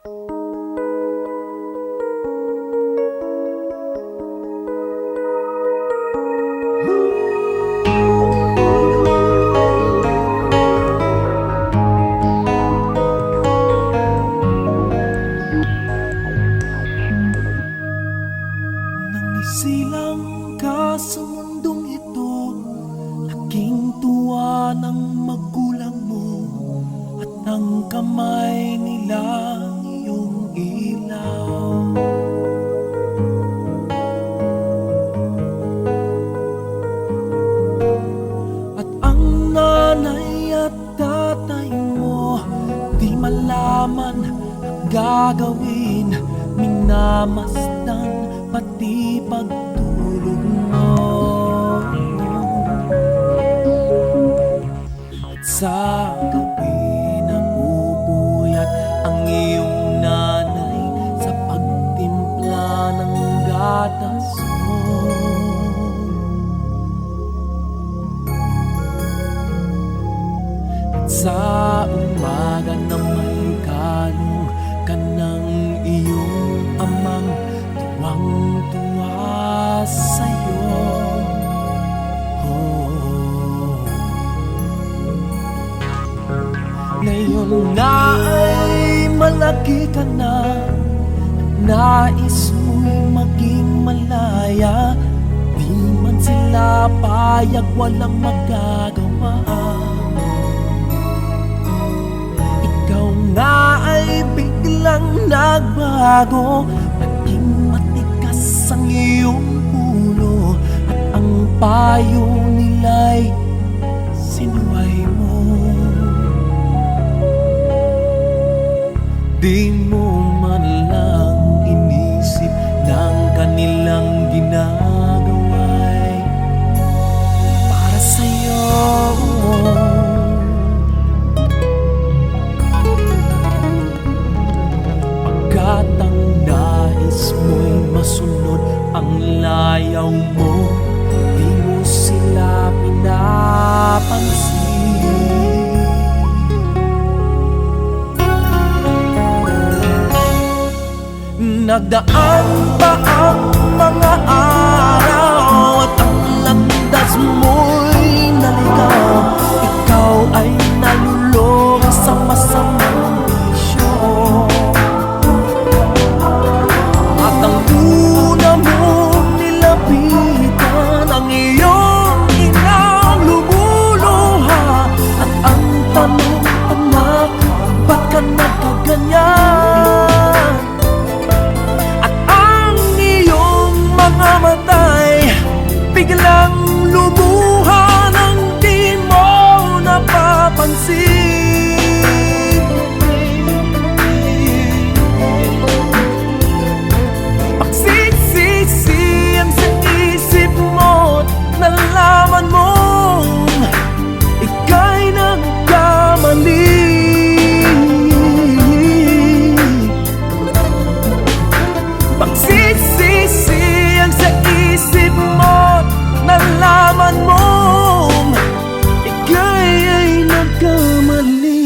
Silang ka sa mundong ito, laking tuwa ng magulang mo at ng kamay nilang iyong ilaw. At ang nanay at tatay mo di malaman ang gagawin, minamasdan pati pagtulog mo. At sa gabi namupuyat ang iyong nanay sa pagtimpla ng gatas mo. At sa umaga na may kalong ka ng iyong amang tuwang-tuwa sa'yo. Ngayon na ay malaki ka na, nais mo'y maging malaya, di man sila payag, walang magagawa. Ikaw nga ay biglang nagbago, ang iyong ulo at ang payo nila'y sinuway mo. Di mo man lang inisip ng kanilang ginagawa'y para sa'yo. Pagkat ang nais mo'y masunod ang layaw mo, di mo sila pinapansin. Nagdaan pa ang mga araw at ang landas mo'y naligaw. Ikaw ay nalulong sa masamang bisyo. At ang una mong nilapitan ang iyong inang lumuluha. At ang tanong, anak, ba't ka nagkaganyan? At ang iyong mga matay biglang lumuha nang di mo napapansin. Nalaman mong ika'y nagkamali. Pagsisisi ang sa isip mo, nalaman mong ika'y nagkamali.